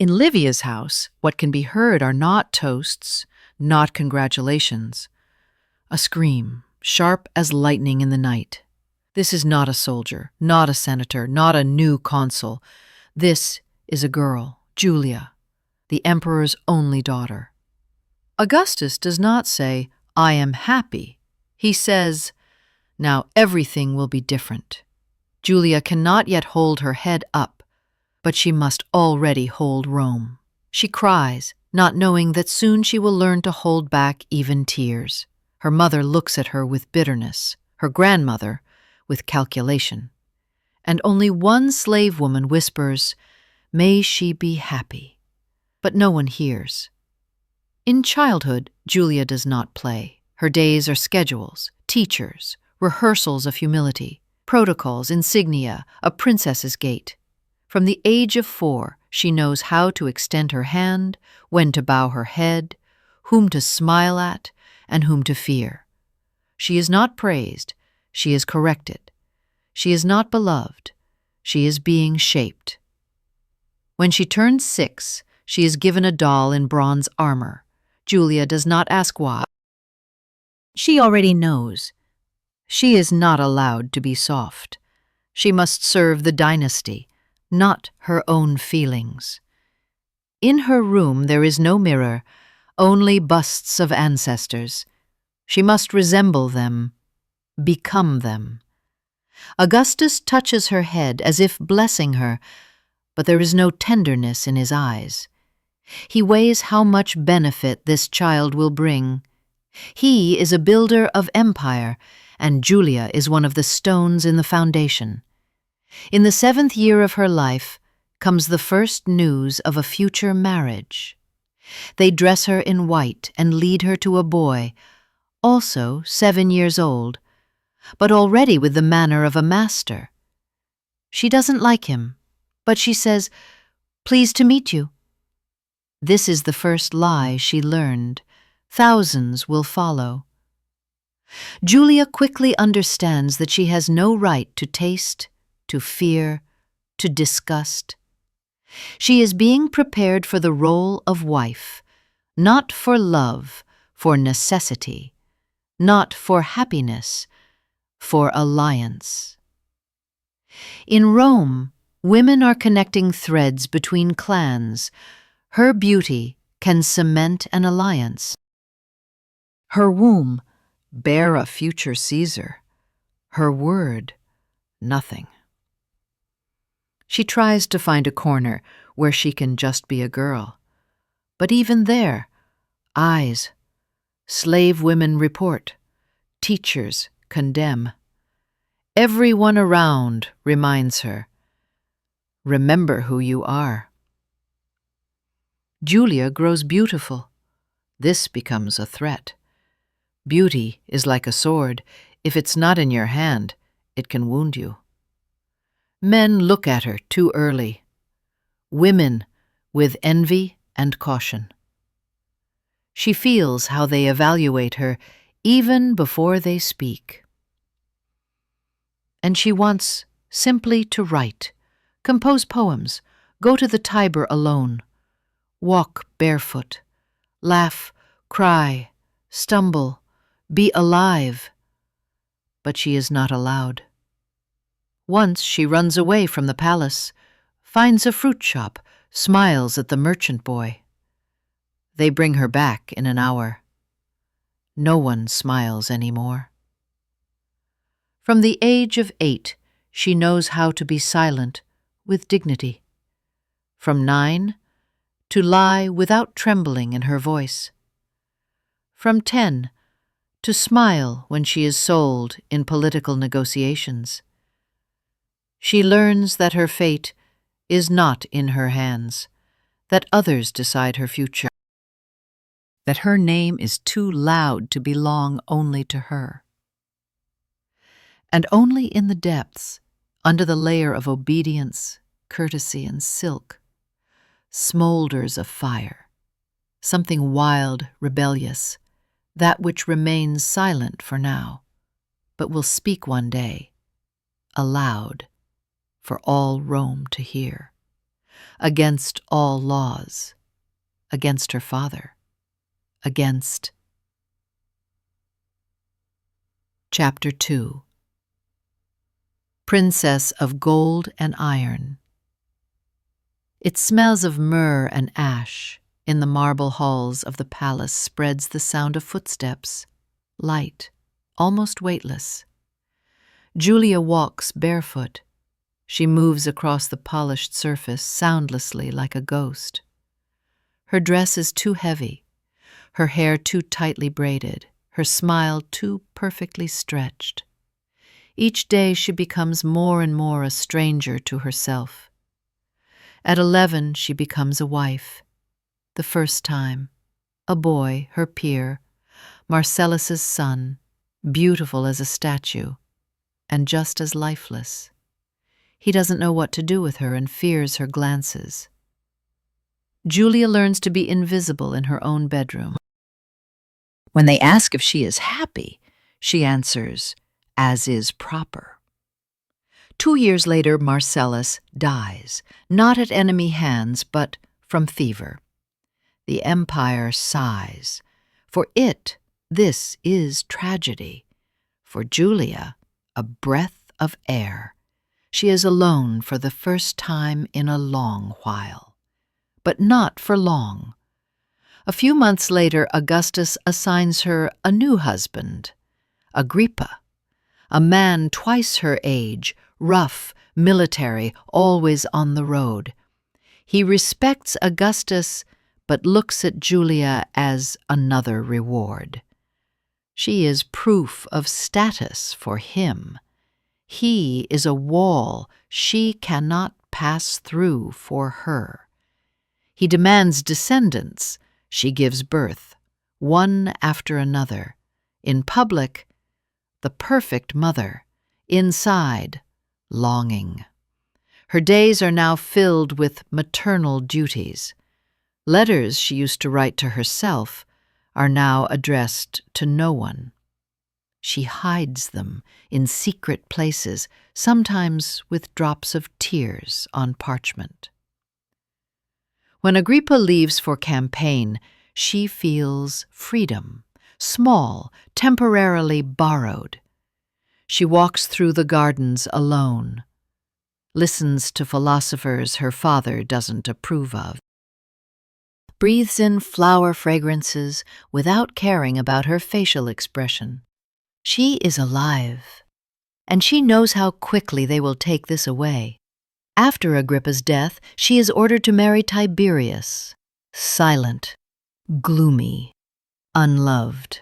In Livia's house, what can be heard are not toasts, not congratulations. A scream, sharp as lightning in the night. This is not a soldier, not a senator, not a new consul. This is a girl, Julia, the emperor's only daughter. Augustus does not say, "I am happy." He says, "Now everything will be different." Julia cannot yet hold her head up, but she must already hold Rome. She cries, not knowing that soon she will learn to hold back even tears. Her mother looks at her with bitterness, her grandmother with calculation. And only one slave woman whispers, "May she be happy." But no one hears. In childhood, Julia does not play. Her days are schedules, teachers, rehearsals of humility, protocols, insignia, a princess's gait. From the age of 4, she knows how to extend her hand, when to bow her head, whom to smile at, and whom to fear. She is not praised, she is corrected. She is not beloved, she is being shaped. When she turns 6, she is given a doll in bronze armor. Julia does not ask why. She already knows. She is not allowed to be soft. She must serve the dynasty, not her own feelings. In her room there is no mirror, only busts of ancestors. She must resemble them, become them. Augustus touches her head as if blessing her, but there is no tenderness in his eyes. He weighs how much benefit this child will bring. He is a builder of empire, and Julia is one of the stones in the foundation. In the 7th year of her life comes the first news of a future marriage. They dress her in white and lead her to a boy, also 7 years old, but already with the manner of a master. She doesn't like him, but she says, "Pleased to meet you." This is the first lie she learned. Thousands will follow. Julia quickly understands that she has no right to taste, to fear, to disgust. She is being prepared for the role of wife, not for love, for necessity, not for happiness, for alliance. In Rome, women are connecting threads between clans. Her beauty can cement an alliance. Her womb bear a future Caesar. Her word, nothing. She tries to find a corner where she can just be a girl. But even there, eyes, slave women report, teachers condemn. Everyone around reminds her, "Remember who you are." Julia grows beautiful. This becomes a threat. Beauty is like a sword. If it's not in your hand, it can wound you. Men look at her too early. Women with envy and caution. She feels how they evaluate her even before they speak. And she wants simply to write, compose poems, go to the Tiber alone, walk barefoot, laugh, cry, stumble, be alive. But she is not allowed. Once she runs away from the palace, finds a fruit shop, smiles at the merchant boy. They bring her back in an hour. No one smiles anymore. From the age of 8, she knows how to be silent with dignity. From 9, to lie without trembling in her voice. From 10, to smile when she is sold in political negotiations. She learns that her fate is not in her hands, that others decide her future, that her name is too loud to belong only to her. And only in the depths, under the layer of obedience, courtesy, and silk, smolders a fire, something wild, rebellious, that which remains silent for now, but will speak one day, aloud, for all Rome to hear. against all laws, against her father, against... Chapter 2. Princess of Gold and Iron. It smells of myrrh and ash. In the marble halls of the palace spreads the sound of footsteps, light, almost weightless. Julia walks barefoot. She moves across the polished surface soundlessly like a ghost. Her dress is too heavy, her hair too tightly braided, her smile too perfectly stretched. Each day she becomes more and more a stranger to herself. At 11 she becomes a wife. The first time, a boy, her peer, Marcellus's son, beautiful as a statue, and just as lifeless. He doesn't know what to do with her and fears her glances. Julia learns to be invisible in her own bedroom. When they ask if she is happy, she answers, as is proper. 2 years later, Marcellus dies, not at enemy hands, but from fever. The empire sighs. For it, this is tragedy. For Julia, a breath of air. She is alone for the first time in a long while. But not for long. A few months later, Augustus assigns her a new husband, Agrippa, a man twice her age, rough, military, always on the road. He respects Augustus, but looks at Julia as another reward. She is proof of status for him. He is a wall she cannot pass through for her. He demands descendants. She gives birth, one after another. In public, the perfect mother. Inside, longing. Her days are now filled with maternal duties. Letters she used to write to herself are now addressed to no one. She hides them in secret places, sometimes with drops of tears on parchment. When Agrippa leaves for campaign, she feels freedom, small, temporarily borrowed. She walks through the gardens alone, listens to philosophers her father doesn't approve of, breathes in flower fragrances without caring about her facial expression. She is alive, and she knows how quickly they will take this away. After Agrippa's death, she is ordered to marry Tiberius, silent, gloomy, unloved.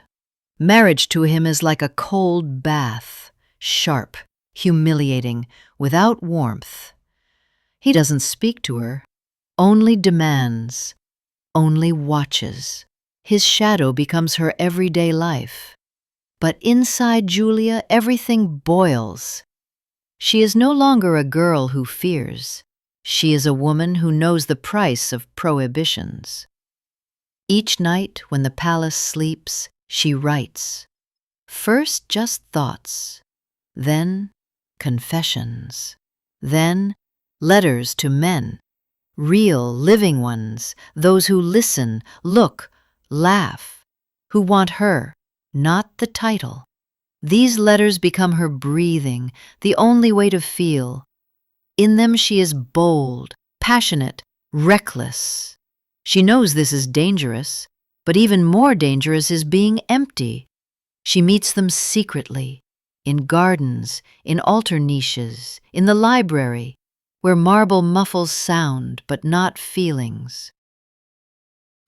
Marriage to him is like a cold bath, sharp, humiliating, without warmth. He doesn't speak to her, only demands, only watches. His shadow becomes her everyday life. But inside Julia, everything boils. She is no longer a girl who fears. She is a woman who knows the price of prohibitions. Each night, when the palace sleeps, she writes. First just thoughts, then confessions, then letters to men, real, living ones, those who listen, look, laugh, who want her, not the title. These letters become her breathing, the only way to feel. In them she is bold, passionate, reckless. She knows this is dangerous, but even more dangerous is being empty. She meets them secretly, in gardens, in altar niches, in the library, where marble muffles sound but not feelings.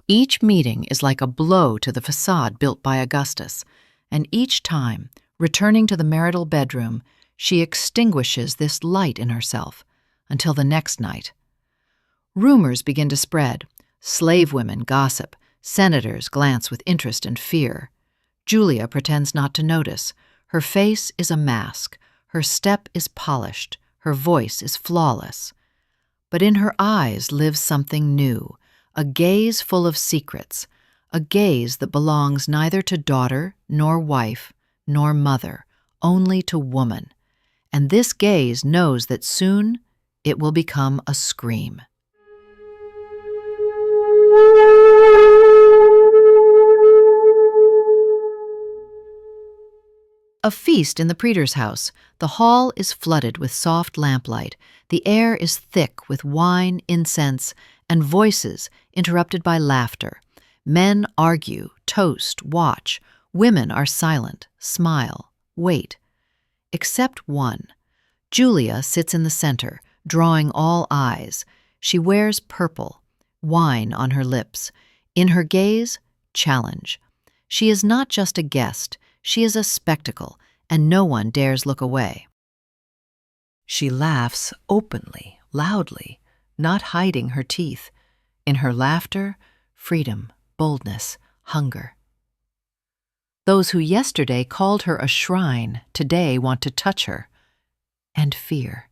Each meeting is like a blow to the facade built by Augustus, and each time, returning to the marital bedroom, she extinguishes this light in herself until the next night. Rumors begin to spread. Slave women gossip. Senators glance with interest and fear. Julia pretends not to notice. Her face is a mask. Her step is polished. Her voice is flawless. But in her eyes lives something new, a gaze full of secrets, a gaze that belongs neither to daughter, nor wife, nor mother, only to woman. And this gaze knows that soon it will become a scream. A feast in the Praetor's house. The hall is flooded with soft lamplight. The air is thick with wine, incense, and voices interrupted by laughter. Men argue, toast, watch. Women are silent, smile, wait. Except one. Julia sits in the center, drawing all eyes. She wears purple, wine on her lips. In her gaze, challenge. She is not just a guest, she is a spectacle, and no one dares look away. She laughs openly, loudly, not hiding her teeth. In her laughter, freedom, boldness, hunger. Those who yesterday called her a shrine today want to touch her. And fear.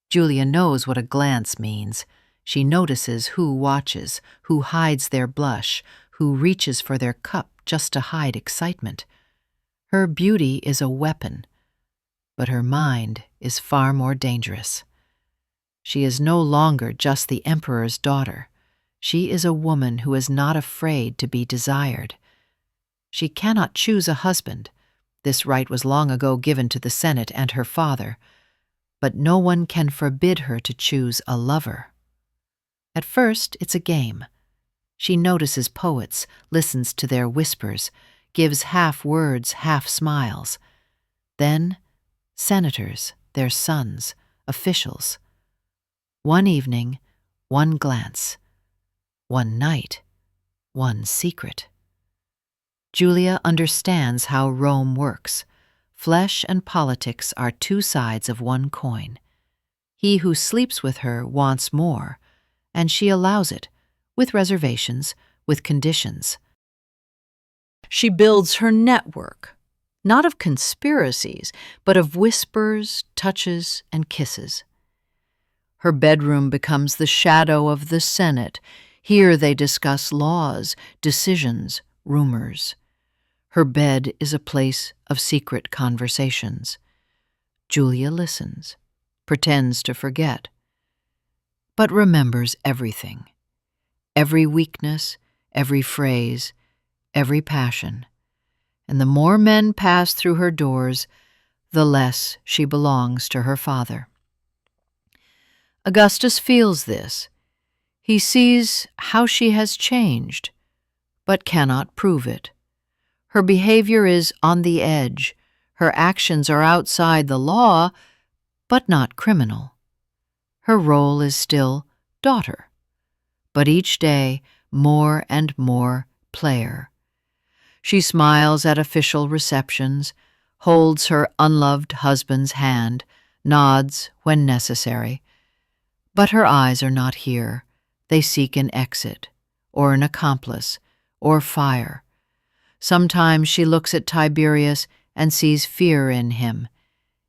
Julia knows what a glance means. She notices who watches, who hides their blush, who reaches for their cup just to hide excitement. Her beauty is a weapon, but her mind is far more dangerous. She is no longer just the emperor's daughter. She is a woman who is not afraid to be desired. She cannot choose a husband. This right was long ago given to the Senate and her father, but no one can forbid her to choose a lover. At first, it's a game. She notices poets, listens to their whispers, gives half words, half smiles. Then, senators, their sons, officials. One evening, one glance. One night, one secret. Julia understands how Rome works. Flesh and politics are two sides of one coin. He who sleeps with her wants more, and she allows it, with reservations, with conditions. She builds her network, not of conspiracies, but of whispers, touches, and kisses. Her bedroom becomes the shadow of the Senate. Here they discuss laws, decisions, rumors. Her bed is a place of secret conversations. Julia listens, pretends to forget, but remembers everything. Every weakness, every phrase, every passion. And the more men pass through her doors, the less she belongs to her father. Augustus feels this. He sees how she has changed, but cannot prove it. Her behavior is on the edge. Her actions are outside the law, but not criminal. Her role is still daughter, but each day more and more player. She smiles at official receptions, holds her unloved husband's hand, nods when necessary. But her eyes are not here. They seek an exit, or an accomplice, or fire. Sometimes she looks at Tiberius and sees fear in him.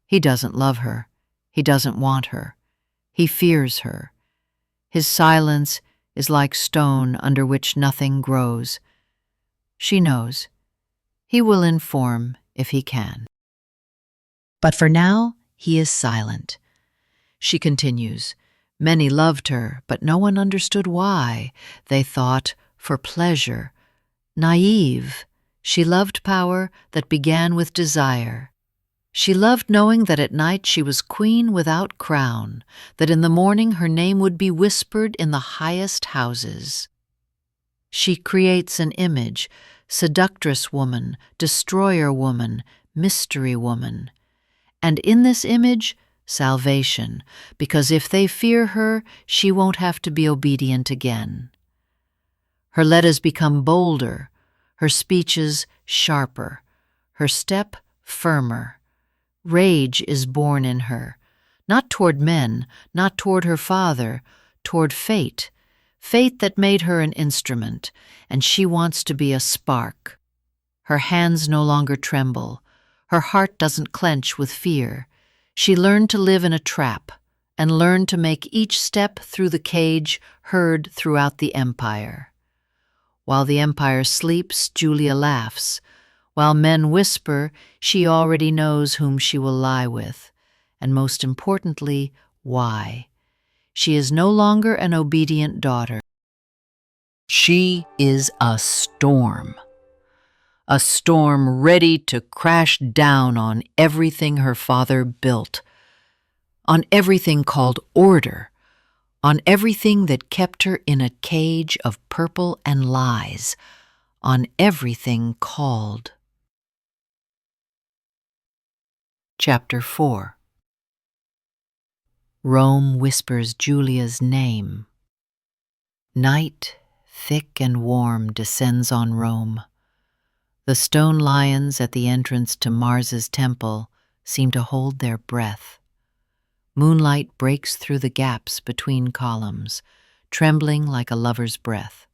He doesn't love her. He doesn't want her. He fears her. His silence is like stone under which nothing grows. She knows. He will inform if he can. But for now, he is silent. She continues. Many loved her, but no one understood why. They thought for pleasure. Naive. She loved power that began with desire. She loved knowing that at night she was queen without crown, that in the morning her name would be whispered in the highest houses. She creates an image, seductress woman, destroyer woman, mystery woman. And in this image, salvation, because if they fear her, she won't have to be obedient again. Her letters become bolder, her speeches sharper, her step firmer. Rage is born in her, not toward men, not toward her father, toward fate, fate that made her an instrument, and she wants to be a spark. Her hands no longer tremble, her heart doesn't clench with fear. She learned to live in a trap, and learned to make each step through the cage heard throughout the empire. While the empire sleeps, Julia laughs. While men whisper, she already knows whom she will lie with, and most importantly, why. She is no longer an obedient daughter. She is a storm. a storm ready to crash down on everything her father built, on everything called order, on everything that kept her in a cage of purple and lies, on everything called. Chapter 4. Rome whispers Julia's name. Night, thick and warm, descends on Rome. The stone lions at the entrance to Mars's temple seem to hold their breath. Moonlight breaks through the gaps between columns, trembling like a lover's breath.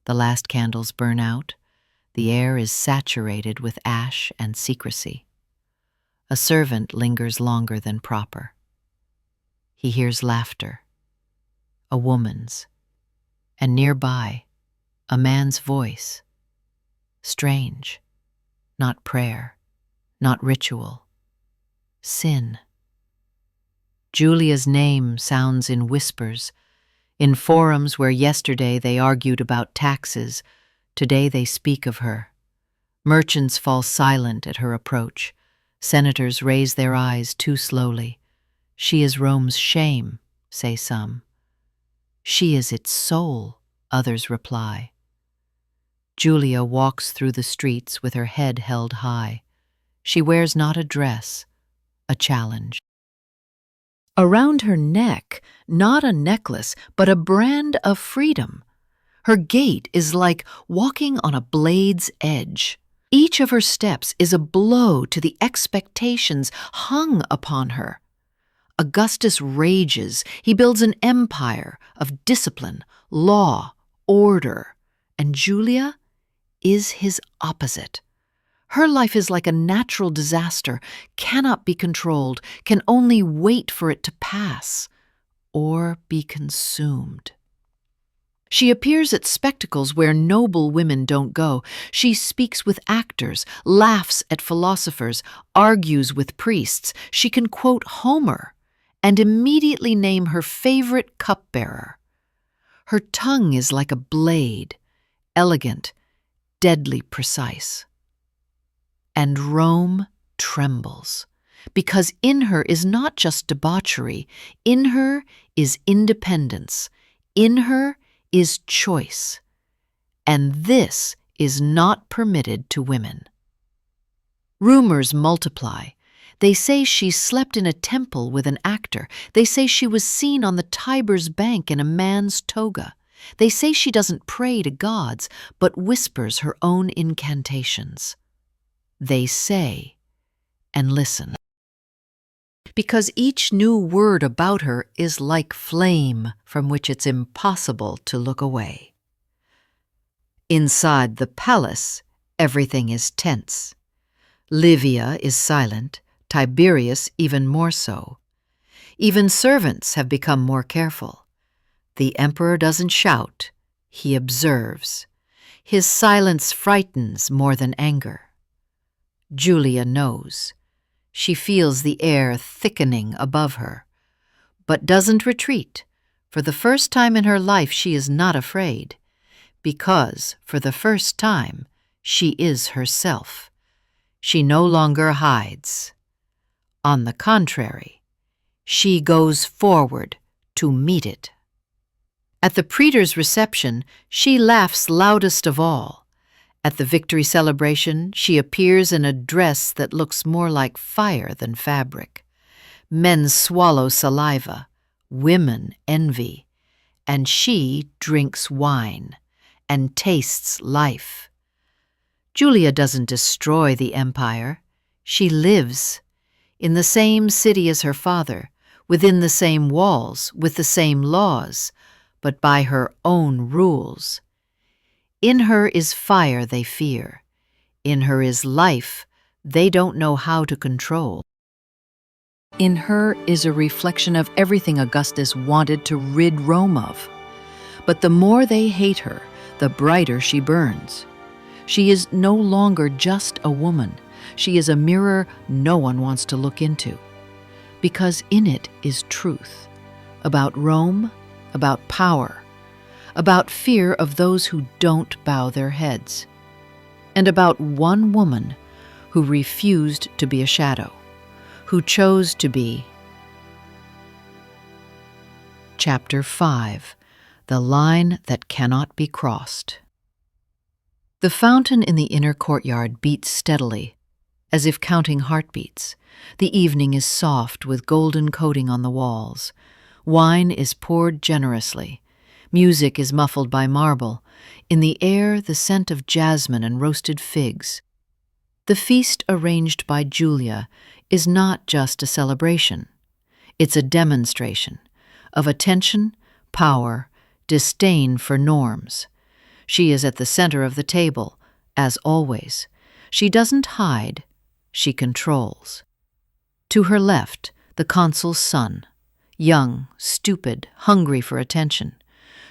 The last candles burn out. The air is saturated with ash and secrecy. A servant lingers longer than proper. He hears laughter, a woman's, and nearby, a man's voice. Strange, not prayer, not ritual, sin. Julia's name sounds in whispers. In forums where yesterday they argued about taxes, today they speak of her. Merchants fall silent at her approach. Senators raise their eyes too slowly. She is Rome's shame, say some. She is its soul, others reply. Julia walks through the streets with her head held high. She wears not a dress, a challenge. Around her neck, not a necklace, but a brand of freedom. Her gait is like walking on a blade's edge. Each of her steps is a blow to the expectations hung upon her. Augustus rages. He builds an empire of discipline, law, order, and Julia is his opposite. Her life is like a natural disaster, cannot be controlled, can only wait for it to pass or be consumed. She appears at spectacles where noble women don't go. She speaks with actors, laughs at philosophers, argues with priests. She can quote Homer and immediately name her favorite cupbearer. Her tongue is like a blade, elegant, deadly precise. And Rome trembles, because in her is not just debauchery, in her is independence, in her is choice, and this is not permitted to women. Rumors multiply. They say she slept in a temple with an actor. They say she was seen on the Tiber's bank in a man's toga. They say she doesn't pray to gods, but whispers her own incantations. They say, and listen. Because each new word about her is like flame from which it's impossible to look away. Inside the palace, everything is tense. Livia is silent, Tiberius even more so. Even servants have become more careful. The emperor doesn't shout, he observes. His silence frightens more than anger. Julia knows. She feels the air thickening above her, but doesn't retreat. For the first time in her life she is not afraid, because for the first time she is herself. She no longer hides. On the contrary, she goes forward to meet it. At the praetor's reception, she laughs loudest of all. At the victory celebration, she appears in a dress that looks more like fire than fabric. Men swallow saliva, women envy, and she drinks wine and tastes life. Julia doesn't destroy the empire. She lives in the same city as her father, within the same walls, with the same laws, but by her own rules. In her is fire they fear. In her is life they don't know how to control. In her is a reflection of everything Augustus wanted to rid Rome of. But the more they hate her, the brighter she burns. She is no longer just a woman. She is a mirror no one wants to look into. Because in it is truth. About Rome, about power, about fear of those who don't bow their heads. and about one woman who refused to be a shadow, who chose to be. Chapter 5. The Line That Cannot Be Crossed. The fountain in the inner courtyard beats steadily, as if counting heartbeats. The evening is soft with golden coating on the walls. Wine is poured generously. Music is muffled by marble. In the air, the scent of jasmine and roasted figs. The feast arranged by Julia is not just a celebration. It's a demonstration of attention, power, disdain for norms. She is at the center of the table, as always. She doesn't hide, she controls. To her left, the consul's son, young, stupid, hungry for attention.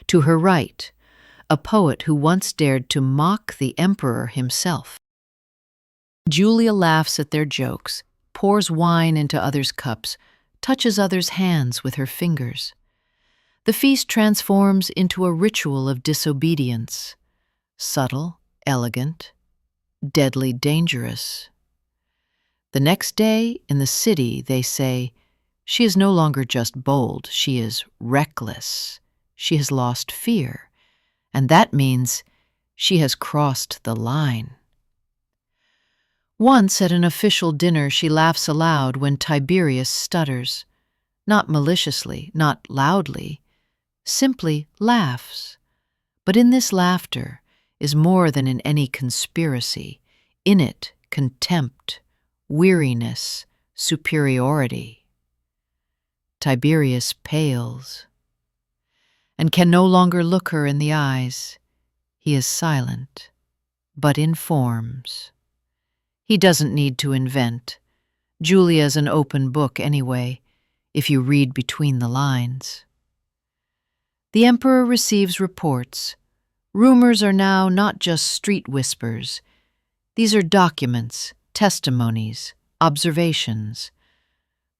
To her right, a poet who once dared to mock the emperor himself. Julia laughs at their jokes, pours wine into others' cups, touches others' hands with her fingers. The feast transforms into a ritual of disobedience, subtle, elegant, deadly dangerous. The next day, in the city, they say, she is no longer just bold, she is reckless. She has lost fear, and that means she has crossed the line. Once at an official dinner, she laughs aloud when Tiberius stutters, not maliciously, not loudly, simply laughs. But in this laughter is more than in any conspiracy. In it, contempt, weariness, superiority. Tiberius pales and can no longer look her in the eyes. He is silent, but informs. He doesn't need to invent. Julia's an open book anyway, if you read between the lines. The emperor receives reports. Rumors are now not just street whispers. These are documents, testimonies, observations.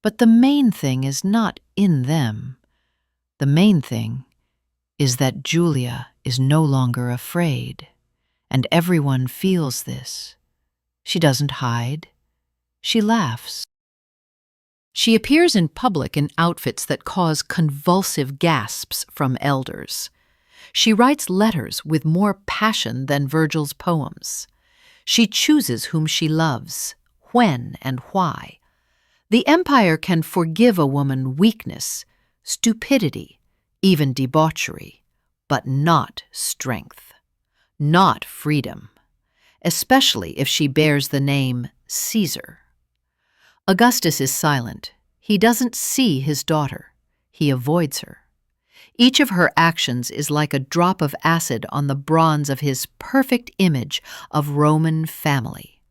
But the main thing is not in them. The main thing is that Julia is no longer afraid, and everyone feels this. She doesn't hide. She laughs. She appears in public in outfits that cause convulsive gasps from elders. She writes letters with more passion than Virgil's poems. She chooses whom she loves, when and why. The empire can forgive a woman weakness, stupidity, even debauchery, but not strength, not freedom, especially if she bears the name Caesar. Augustus is silent. He doesn't see his daughter. He avoids her. Each of her actions is like a drop of acid on the bronze of his perfect image of Roman family.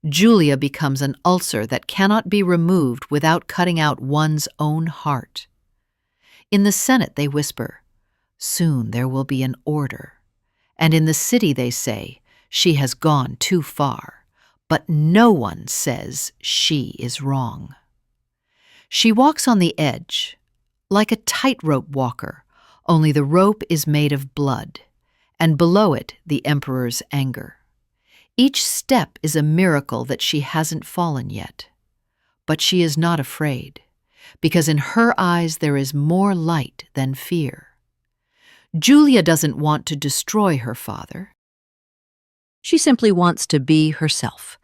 Julia becomes an ulcer that cannot be removed without cutting out one's own heart. In the Senate they whisper, soon there will be an order. And in the city they say, she has gone too far. But no one says she is wrong. She walks on the edge, like a tightrope walker, only the rope is made of blood, and below it the emperor's anger. Each step is a miracle that she hasn't fallen yet. But she is not afraid, because in her eyes there is more light than fear. Julia doesn't want to destroy her father. She simply wants to be herself,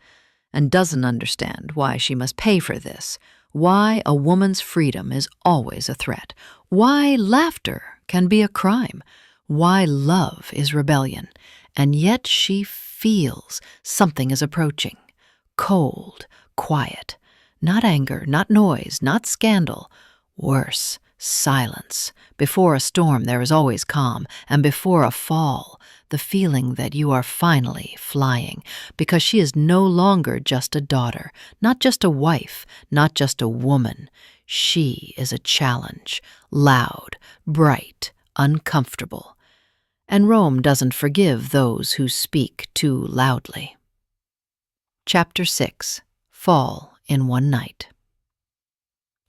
and doesn't understand why she must pay for this, why a woman's freedom is always a threat, why laughter can be a crime, why love is rebellion, and yet she feels something is approaching, cold, quiet, not anger, not noise, not scandal, worse, silence. Before a storm there is always calm, and before a fall, the feeling that you are finally flying, because she is no longer just a daughter, not just a wife, not just a woman. She is a challenge, loud, bright, uncomfortable. And Rome doesn't forgive those who speak too loudly. Chapter 6. Fall in one night.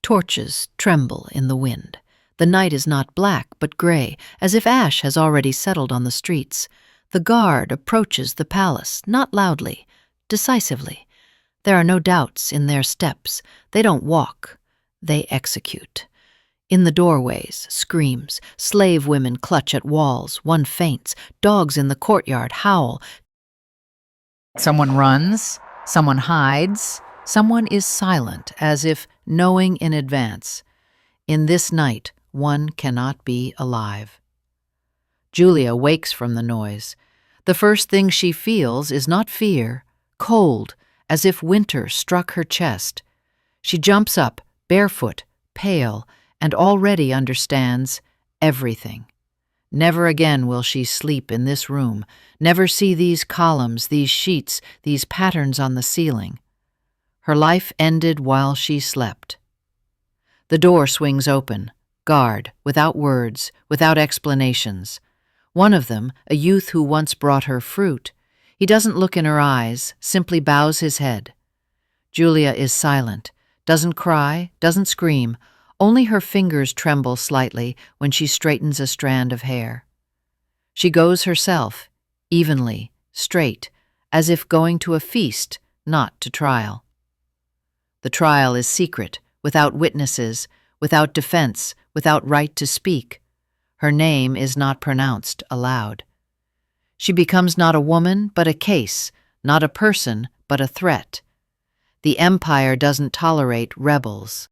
Torches tremble in the wind. The night is not black, but gray, as if ash has already settled on the streets. The guard approaches the palace, not loudly, decisively. There are no doubts in their steps. They don't walk, they execute. In the doorways, screams, slave women clutch at walls, one faints, dogs in the courtyard howl. Someone runs, someone hides, someone is silent, as if knowing in advance. In this night, one cannot be alive. Julia wakes from the noise. The first thing she feels is not fear, cold, as if winter struck her chest. She jumps up, barefoot, pale, and already understands everything. Never again will she sleep in this room, never see these columns, these sheets, these patterns on the ceiling. Her life ended while she slept. The door swings open, guard, without words, without explanations. One of them, a youth who once brought her fruit, he doesn't look in her eyes, simply bows his head. Julia is silent, doesn't cry, doesn't scream, only her fingers tremble slightly when she straightens a strand of hair. She goes herself, evenly, straight, as if going to a feast, not to trial. The trial is secret, without witnesses, without defense, without right to speak. Her name is not pronounced aloud. She becomes not a woman, but a case, not a person, but a threat. The empire doesn't tolerate rebels.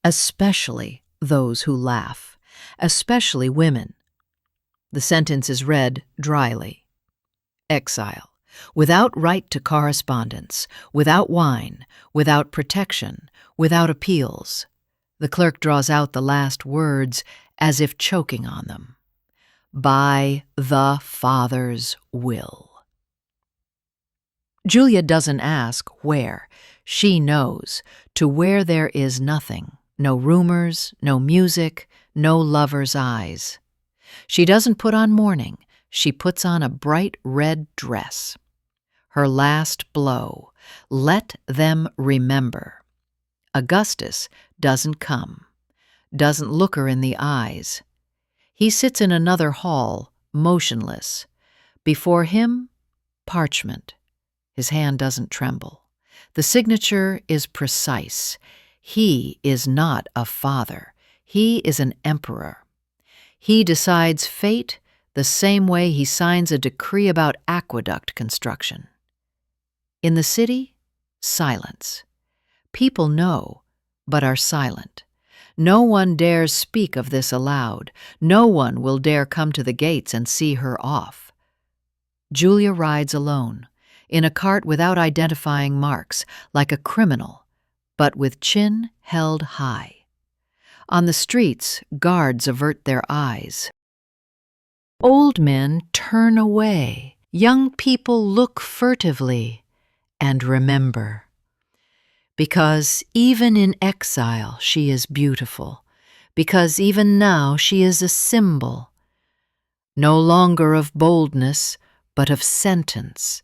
Especially those who laugh, especially women. The sentence is read dryly. Exile, without right to correspondence, without wine, without protection, without appeals. The clerk draws out the last words as if choking on them. By the Father's will. Julia doesn't ask where. She knows, to where there is nothing. No rumors, no music, no lover's eyes. She doesn't put on mourning. She puts on a bright red dress. Her last blow. Let them remember. Augustus doesn't come, doesn't look her in the eyes. He sits in another hall, motionless. Before him, parchment. His hand doesn't tremble. The signature is precise. He is not a father. He is an emperor. He decides fate the same way he signs a decree about aqueduct construction. In the city, silence. People know, but are silent. No one dares speak of this aloud. No one will dare come to the gates and see her off. Julia rides alone, in a cart without identifying marks, like a criminal, but with chin held high. On the streets, guards avert their eyes. Old men turn away. Young people look furtively and remember. Because even in exile she is beautiful, because even now she is a symbol, no longer of boldness, but of sentence.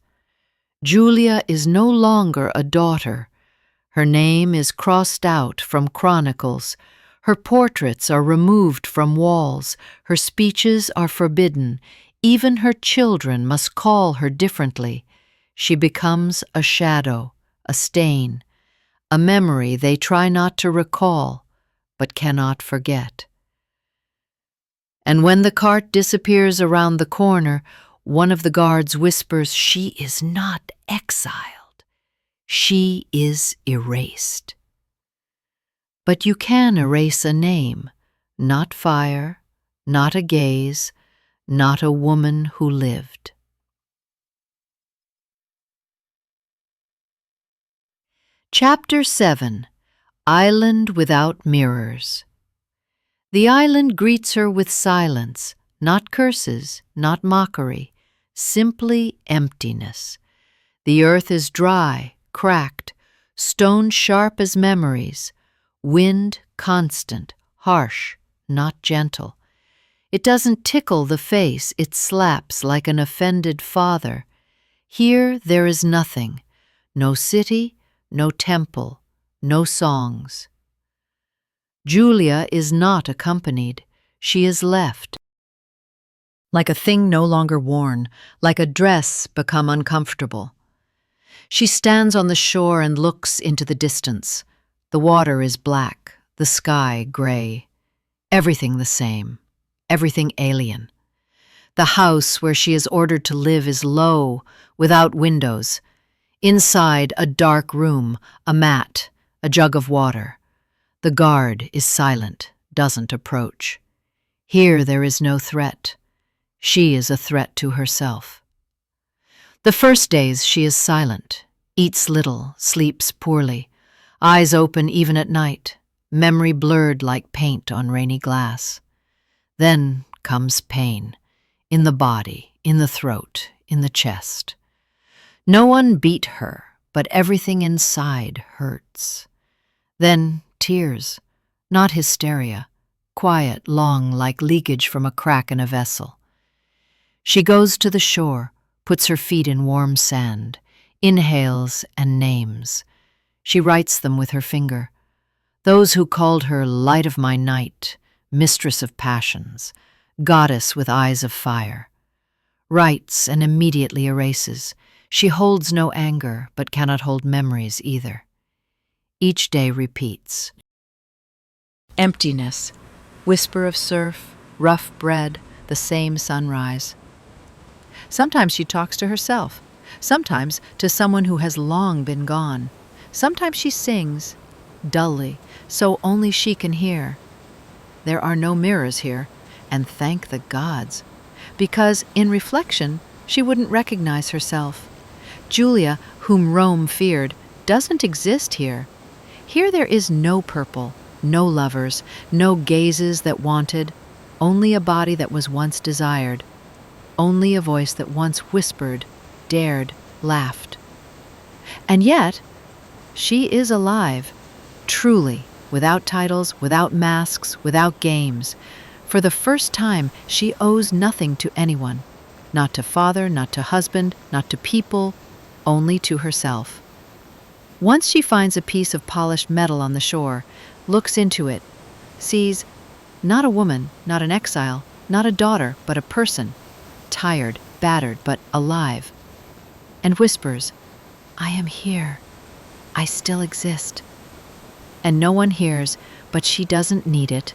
Julia is no longer a daughter. Her name is crossed out from chronicles. Her portraits are removed from walls. Her speeches are forbidden. Even her children must call her differently. She becomes a shadow, a stain, a memory they try not to recall, but cannot forget. And when the cart disappears around the corner, one of the guards whispers, "She is not exiled. She is erased." But you can erase a name, not fire, not a gaze, not a woman who lived. Chapter 7. Island Without Mirrors. The island greets her with silence, not curses, not mockery, simply emptiness. The earth is dry, cracked, stone sharp as memories, wind constant, harsh, not gentle. It doesn't tickle the face, it slaps like an offended father. Here there is nothing, no city, no temple, no songs. Julia is not accompanied. She is left. like a thing no longer worn, like a dress become uncomfortable. She stands on the shore and looks into the distance. The water is black, the sky gray. Everything the same, everything alien. The house where she is ordered to live is low, without windows. Inside, a dark room, a mat, a jug of water. The guard is silent, doesn't approach. Here there is no threat. She is a threat to herself. The first days she is silent, eats little, sleeps poorly, eyes open even at night, memory blurred like paint on rainy glass. Then comes pain, in the body, in the throat, in the chest. No one beat her, but everything inside hurts. Then tears, not hysteria, quiet, long, like leakage from a crack in a vessel. She goes to the shore, puts her feet in warm sand, inhales and names. She writes them with her finger. Those who called her light of my night, mistress of passions, goddess with eyes of fire. Writes and immediately erases. She holds no anger, but cannot hold memories either. Each day repeats. Emptiness, whisper of surf, rough bread, the same sunrise. Sometimes she talks to herself, sometimes to someone who has long been gone. Sometimes she sings, dully, so only she can hear. There are no mirrors here, and thank the gods, because in reflection she wouldn't recognize herself. Julia, whom Rome feared, doesn't exist here. Here there is no purple, no lovers, no gazes that wanted, only a body that was once desired, only a voice that once whispered, dared, laughed. And yet, she is alive, truly, without titles, without masks, without games. For the first time, she owes nothing to anyone, not to father, not to husband, not to people, only to herself. Once she finds a piece of polished metal on the shore, looks into it, sees not a woman, not an exile, not a daughter, but a person, tired, battered, but alive, and whispers, I am here. I still exist. And no one hears, but she doesn't need it.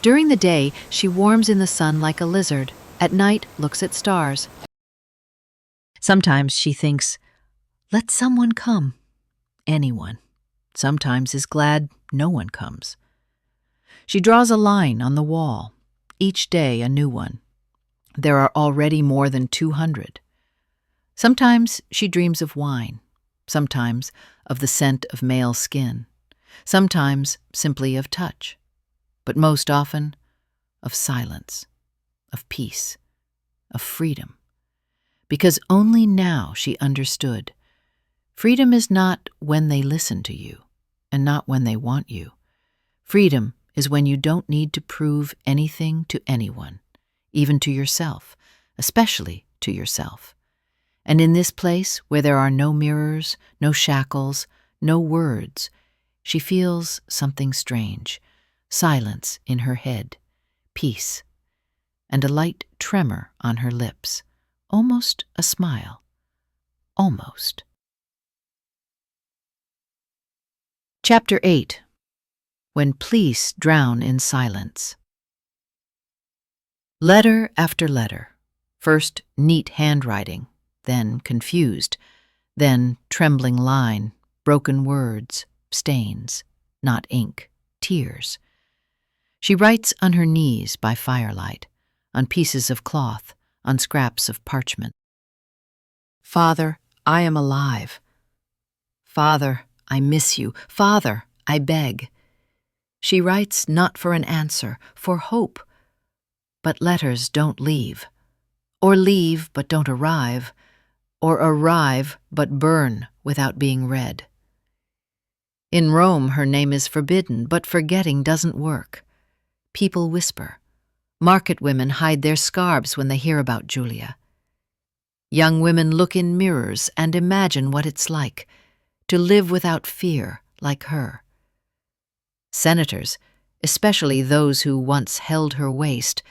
During the day, she warms in the sun like a lizard. At night, looks at stars. Sometimes she thinks, let someone come. Anyone. Sometimes is glad no one comes. She draws a line on the wall, each day a new one. There are already more than 200. Sometimes she dreams of wine, sometimes of the scent of male skin, sometimes simply of touch, but most often of silence, of peace, of freedom. Because only now she understood. Freedom is not when they listen to you, and not when they want you. Freedom is when you don't need to prove anything to anyone, even to yourself, especially to yourself. And in this place where there are no mirrors, no shackles, no words, she feels something strange, silence in her head, peace, and a light tremor on her lips, almost a smile, almost. Chapter 8. When Police Drown in Silence. Letter after letter, first neat handwriting, then confused, then trembling line, broken words, stains, not ink, tears. She writes on her knees by firelight, on pieces of cloth, on scraps of parchment. Father, I am alive. Father, I miss you. Father, I beg. She writes not for an answer, for hope. But letters don't leave, or leave but don't arrive, or arrive but burn without being read. In Rome her name is forbidden, but forgetting doesn't work. People whisper. Market women hide their scarves when they hear about Julia. Young women look in mirrors and imagine what it's like to live without fear like her. Senators, especially those who once held her waist,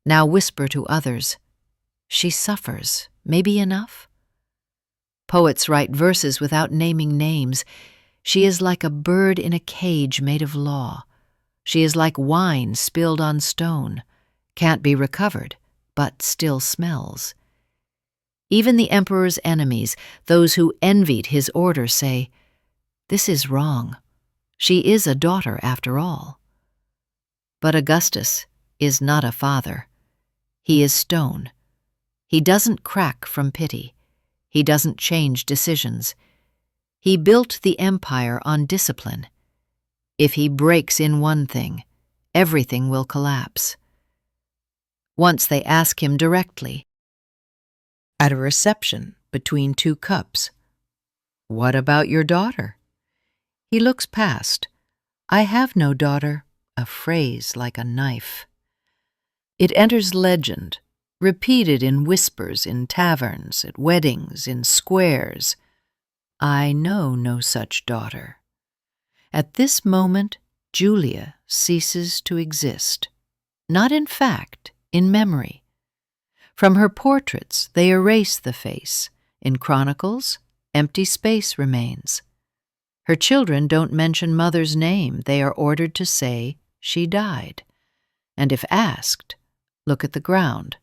Now whisper to others, she suffers, maybe enough? Poets write verses without naming names. She is like a bird in a cage made of law. She is like wine spilled on stone, can't be recovered, but still smells. Even the emperor's enemies, those who envied his order, say, this is wrong. She is a daughter after all. But Augustus is not a father. He is stone. He doesn't crack from pity. He doesn't change decisions. He built the empire on discipline. If he breaks in one thing, everything will collapse. Once they ask him directly, at a reception between 2 cups, what about your daughter? He looks past. I have no daughter, a phrase like a knife. It enters legend, repeated in whispers in taverns, at weddings, in squares. I know no such daughter. At this moment, Julia ceases to exist, not in fact, in memory. From her portraits, they erase the face. In chronicles, empty space remains. Her children don't mention mother's name. They are ordered to say she died. And if asked, look at the ground.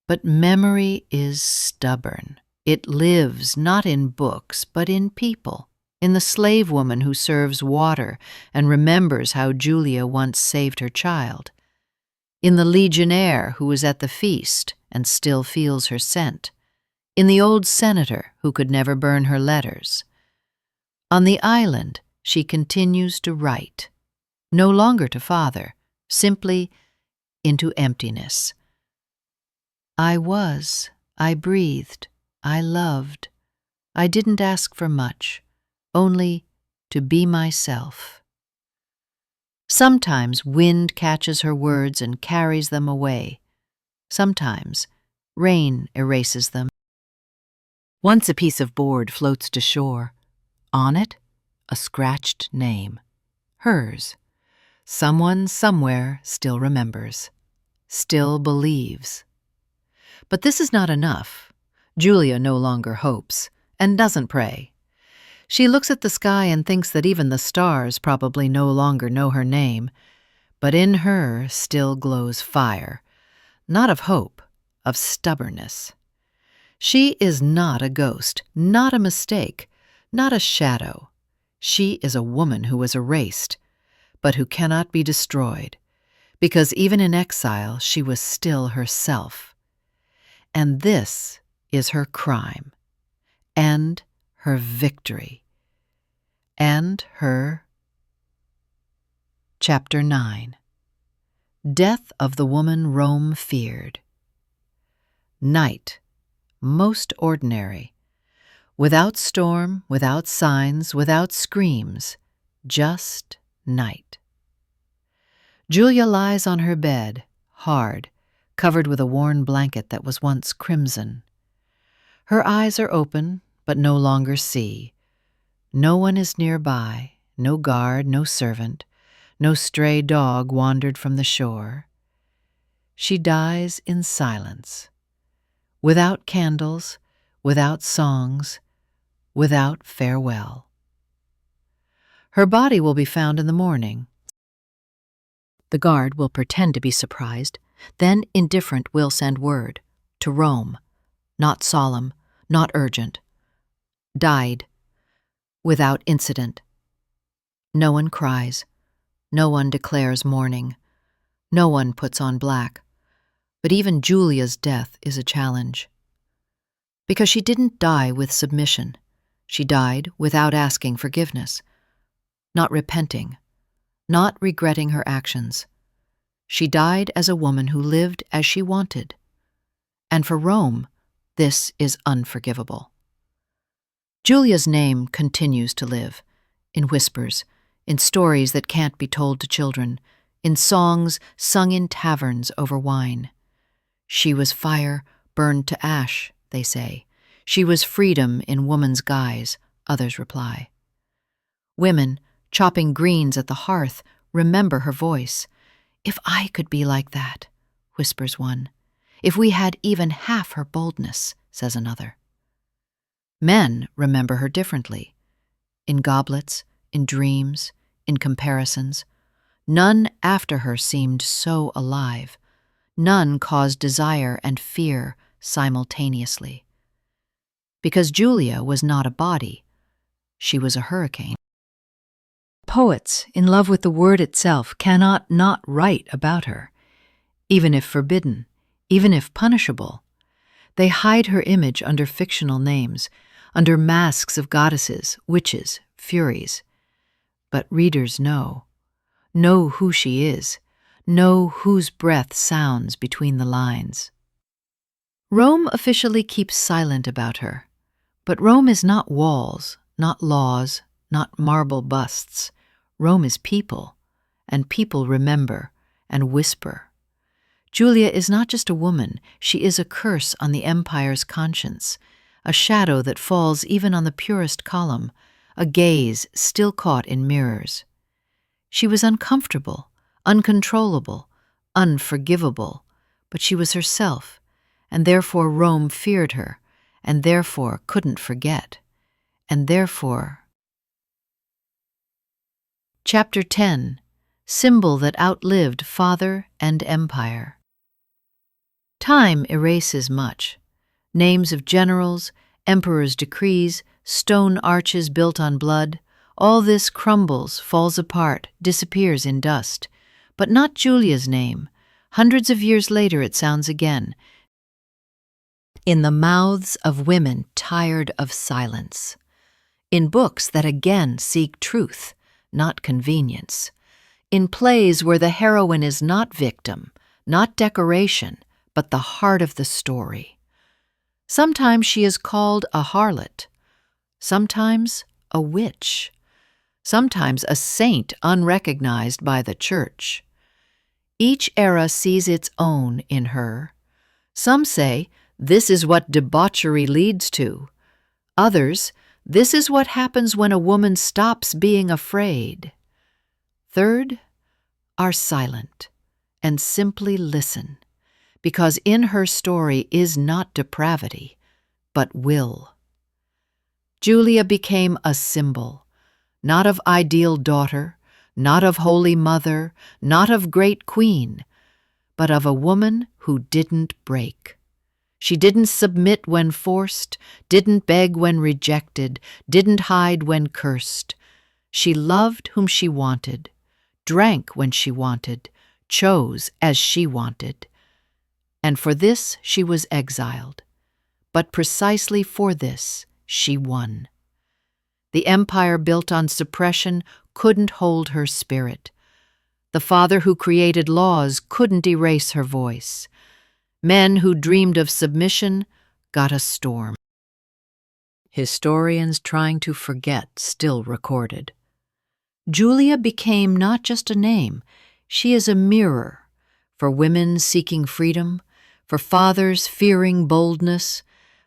But memory is stubborn. It lives not in books, but in people, in the slave woman who serves water and remembers how Julia once saved her child, in the legionnaire who was at the feast and still feels her scent, in the old senator who could never burn her letters. On the island, she continues to write, no longer to father, simply into emptiness. I breathed, I loved. I didn't ask for much, only to be myself. Sometimes wind catches her words and carries them away. Sometimes rain erases them. Once a piece of board floats to shore. On it, a scratched name. Hers. Someone somewhere still remembers, still believes. But this is not enough. Julia no longer hopes and doesn't pray. She looks at the sky and thinks that even the stars probably no longer know her name, but in her still glows fire, not of hope, of stubbornness. She is not a ghost, not a mistake, not a shadow. She is a woman who was erased, but who cannot be destroyed, because even in exile she was still herself. And this is her crime, and her victory, and her... Chapter 9. Death of the woman Rome feared. Night, most ordinary, without storm, without signs, without screams, just night. Julia lies on her bed, hard, covered with a worn blanket that was once crimson. Her eyes are open, but no longer see. No one is nearby, no guard, no servant, no stray dog wandered from the shore. She dies in silence, without candles, without songs, without farewell. Her body will be found in the morning. The guard will pretend to be surprised, then indifferent will send word to Rome, not solemn, not urgent. Died, without incident. No one cries, no one declares mourning, no one puts on black, but even Julia's death is a challenge. Because she didn't die with submission. She died without asking forgiveness, not repenting, not regretting her actions. She died as a woman who lived as she wanted. And for Rome, this is unforgivable. Julia's name continues to live, in whispers, in stories that can't be told to children, in songs sung in taverns over wine. She was fire burned to ash, they say. She was freedom in woman's guise, others reply. Women, chopping greens at the hearth, remember her voice. If I could be like that, whispers one. If we had even half her boldness, says another. Men remember her differently. In goblets, in dreams, in comparisons. None after her seemed so alive. None caused desire and fear simultaneously. Because Julia was not a body, she was a hurricane. Poets, in love with the word itself, cannot not write about her, even if forbidden, even if punishable. They hide her image under fictional names, under masks of goddesses, witches, furies. But readers know who she is, know whose breath sounds between the lines. Rome officially keeps silent about her, but Rome is not walls, not laws, not marble busts. Rome is people, and people remember and whisper. Julia is not just a woman, she is a curse on the empire's conscience, a shadow that falls even on the purest column, a gaze still caught in mirrors. She was uncomfortable, uncontrollable, unforgivable, but she was herself, and therefore Rome feared her, and therefore couldn't forget, and therefore... Chapter 10. Symbol that outlived father and empire. Time erases much. Names of generals, emperors' decrees, stone arches built on blood, all this crumbles, falls apart, disappears in dust. But not Julia's name. Hundreds of years later it sounds again, in the mouths of women tired of silence, in books that again seek truth, not convenience, in plays where the heroine is not victim, not decoration, but the heart of the story. Sometimes she is called a harlot, sometimes a witch, sometimes a saint unrecognized by the church. Each era sees its own in her. Some say, this is what debauchery leads to. Others, this is what happens when a woman stops being afraid. Third, are silent and simply listen, because in her story is not depravity, but will. Julia became a symbol, not of ideal daughter, not of holy mother, not of great queen, but of a woman who didn't break. She didn't submit when forced, didn't beg when rejected, didn't hide when cursed. She loved whom she wanted, drank when she wanted, chose as she wanted. And for this she was exiled. But precisely for this she won. The empire built on suppression couldn't hold her spirit. The father who created laws couldn't erase her voice. Men who dreamed of submission got a storm. Historians trying to forget still recorded. Julia became not just a name, she is a mirror for women seeking freedom, for fathers fearing boldness,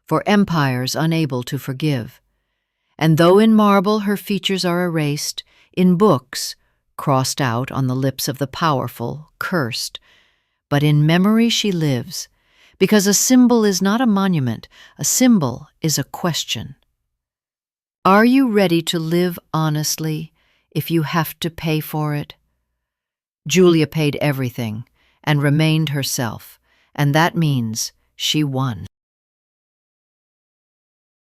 for empires unable to forgive. And though in marble her features are erased, in books, crossed out on the lips of the powerful, cursed, but in memory she lives, because a symbol is not a monument, a symbol is a question. Are you ready to live honestly if you have to pay for it? Julia paid everything and remained herself, and that means she won.